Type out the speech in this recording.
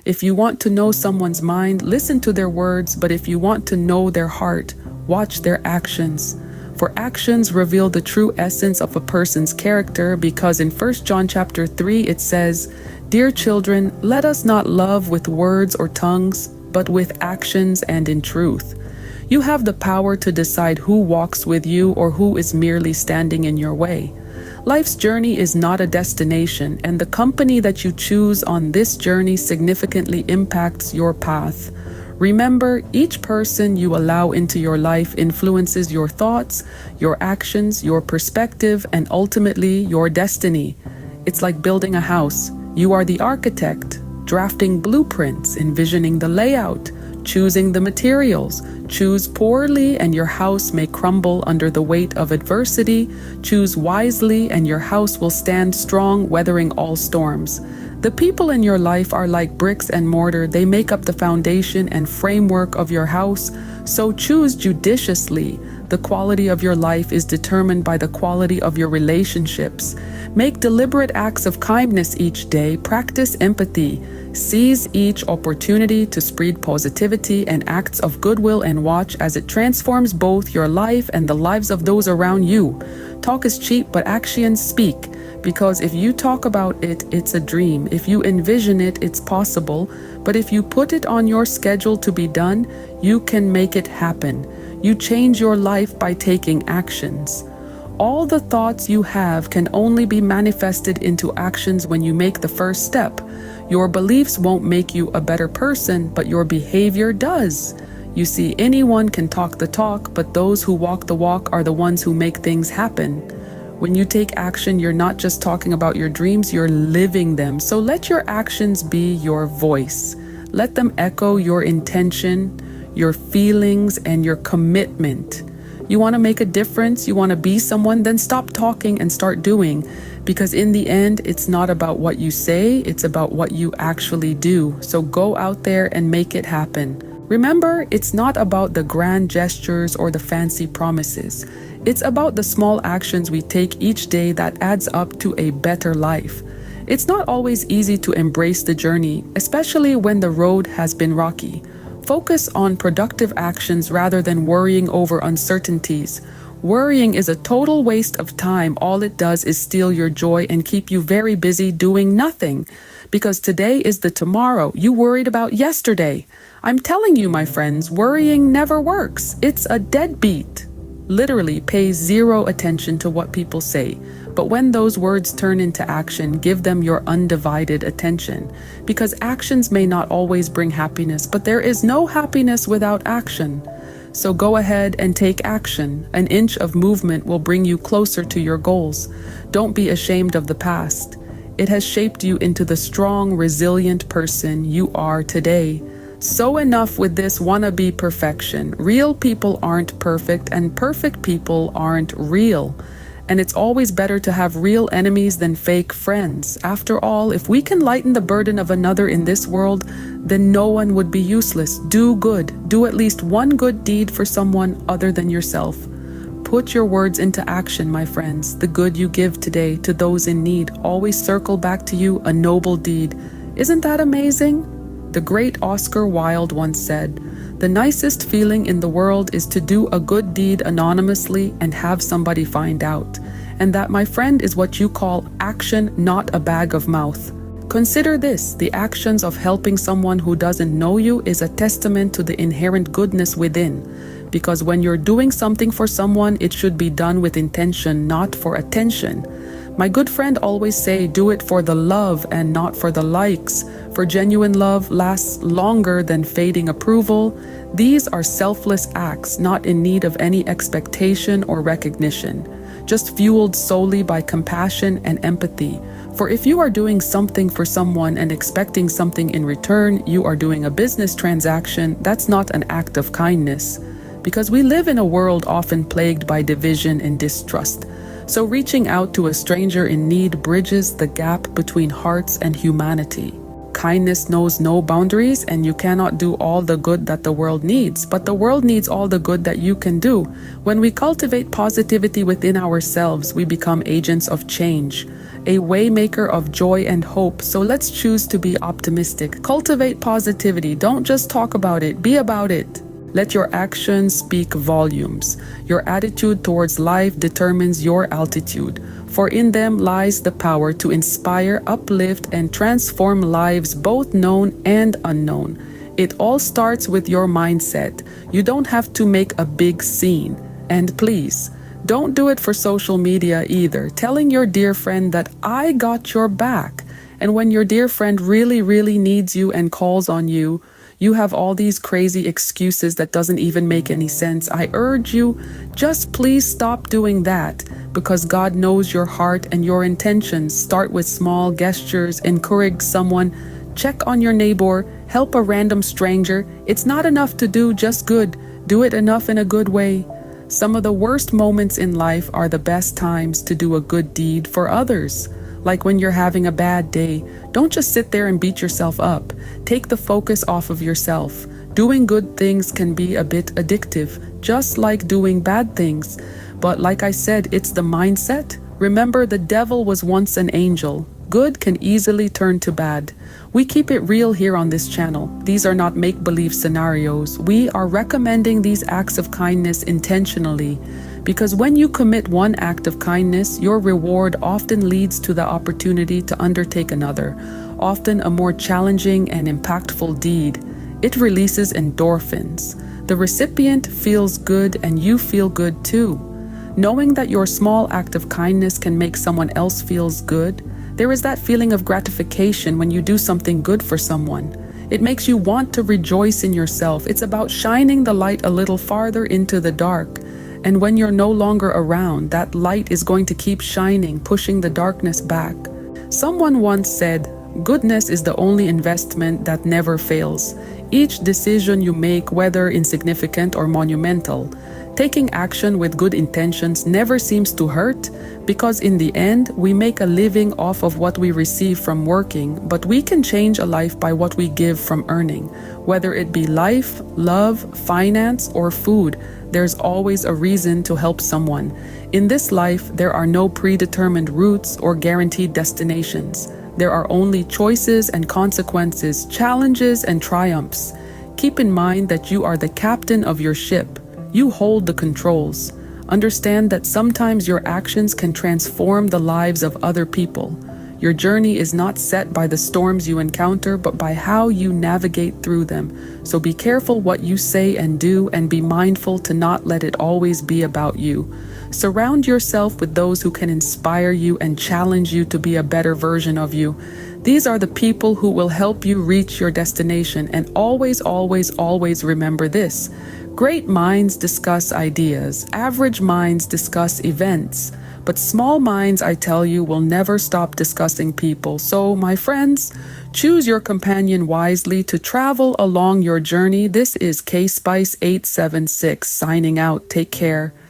If you want to know someone's mind, listen to their words, but if you want to know their heart, watch their actions. For actions reveal the true essence of a person's character, because in 1 John chapter 3 it says, "Dear children, let us not love with words or tongues, but with actions and in truth." You have the power to decide who walks with you or who is merely standing in your way. Life's journey is not a destination, and the company that you choose on this journey significantly impacts your path. Remember, each person you allow into your life influences your thoughts, your actions, your perspective, and ultimately your destiny. It's like building a house. You are the architect, drafting blueprints, envisioning the layout, choosing the materials. Choose poorly and your house may crumble under the weight of adversity. Choose wisely and your house will stand strong, weathering all storms. The people in your life are like bricks and mortar. They make up the foundation and framework of your house. So choose judiciously. The quality of your life is determined by the quality of your relationships. Make deliberate acts of kindness each day. Practice empathy. Seize each opportunity to spread positivity and acts of goodwill, and watch as it transforms both your life and the lives of those around you. Talk is cheap, but actions speak. Because if you talk about it, it's a dream. If you envision it, it's possible. But if you put it on your schedule to be done, you can make it happen. You change your life by taking actions. All the thoughts you have can only be manifested into actions when you make the first step. Your beliefs won't make you a better person, but your behavior does. You see, anyone can talk the talk, but those who walk the walk are the ones who make things happen. When you take action, you're not just talking about your dreams, you're living them. So let your actions be your voice. Let them echo your intention, your feelings, and your commitment. You want to make a difference, you want to be someone, then stop talking and start doing. Because in the end, it's not about what you say, it's about what you actually do. So go out there and make it happen. Remember, it's not about the grand gestures or the fancy promises. It's about the small actions we take each day that adds up to a better life. It's not always easy to embrace the journey, especially when the road has been rocky. Focus on productive actions rather than worrying over uncertainties. Worrying is a total waste of time. All it does is steal your joy and keep you very busy doing nothing. Because today is the tomorrow you worried about yesterday. I'm telling you, my friends, worrying never works. It's a deadbeat. Literally, pay zero attention to what people say. But when those words turn into action, give them your undivided attention. Because actions may not always bring happiness, but there is no happiness without action. So go ahead and take action. An inch of movement will bring you closer to your goals. Don't be ashamed of the past. It has shaped you into the strong, resilient person you are today. So enough with this wannabe perfection. Real people aren't perfect, and perfect people aren't real. And it's always better to have real enemies than fake friends. After all, if we can lighten the burden of another in this world, then no one would be useless. Do good. Do at least one good deed for someone other than yourself. Put your words into action, my friends. The good you give today to those in need always circle back to you, a noble deed. Isn't that amazing? The great Oscar Wilde once said, "The nicest feeling in the world is to do a good deed anonymously and have somebody find out." And that, my friend, is what you call action, not a bag of mouth. Consider this: the actions of helping someone who doesn't know you is a testament to the inherent goodness within. Because when you're doing something for someone, it should be done with intention, not for attention. My good friend always say, do it for the love and not for the likes. For genuine love lasts longer than fading approval. These are selfless acts, not in need of any expectation or recognition, just fueled solely by compassion and empathy. For if you are doing something for someone and expecting something in return, you are doing a business transaction. That's not an act of kindness. Because we live in a world often plagued by division and distrust. So reaching out to a stranger in need bridges the gap between hearts and humanity. Kindness knows no boundaries, and you cannot do all the good that the world needs, but the world needs all the good that you can do. When we cultivate positivity within ourselves, we become agents of change. a waymaker of joy and hope. So let's choose to be optimistic. Cultivate positivity. Don't just talk about it, be about it. Let your actions speak volumes. Your attitude towards life determines your altitude, for in them lies the power to inspire, uplift, and transform lives both known and unknown. It all starts with your mindset. You don't have to make a big scene. And please, don't do it for social media either, telling your dear friend that I got your back. And when your dear friend really, really needs you and calls on you, you have all these crazy excuses that doesn't even make any sense. I urge you, just please stop doing that, because God knows your heart and your intentions. Start with small gestures, encourage someone, check on your neighbor, help a random stranger. It's not enough to do just good. Do it enough in a good way. Some of the worst moments in life are the best times to do a good deed for others. Like when you're having a bad day, don't just sit there and beat yourself up. Take the focus off of yourself. Doing good things can be a bit addictive, just like doing bad things. But like I said, it's the mindset. Remember, the devil was once an angel. Good can easily turn to bad. We keep it real here on this channel. These are not make-believe scenarios. We are recommending these acts of kindness intentionally, because when you commit one act of kindness, your reward often leads to the opportunity to undertake another, often a more challenging and impactful deed. It releases endorphins. The recipient feels good and you feel good too. Knowing that your small act of kindness can make someone else feels good, there is that feeling of gratification when you do something good for someone. It makes you want to rejoice in yourself. It's about shining the light a little farther into the dark. And when you're no longer around, that light is going to keep shining, pushing the darkness back. Someone once said, goodness is the only investment that never fails. Each decision you make, whether insignificant or monumental, taking action with good intentions never seems to hurt, because in the end, we make a living off of what we receive from working, but we can change a life by what we give from earning. Whether it be life, love, finance, or food, there's always a reason to help someone. In this life, there are no predetermined routes or guaranteed destinations. There are only choices and consequences, challenges and triumphs. Keep in mind that you are the captain of your ship. You hold the controls. Understand that sometimes your actions can transform the lives of other people. Your journey is not set by the storms you encounter, but by how you navigate through them. So be careful what you say and do, and be mindful to not let it always be about you. Surround yourself with those who can inspire you and challenge you to be a better version of you. These are the people who will help you reach your destination. And always, always, always remember this. Great minds discuss ideas. Average minds discuss events. But small minds, I tell you, will never stop discussing people. So, my friends, choose your companion wisely to travel along your journey. This is K-Spice 876 signing out. Take care.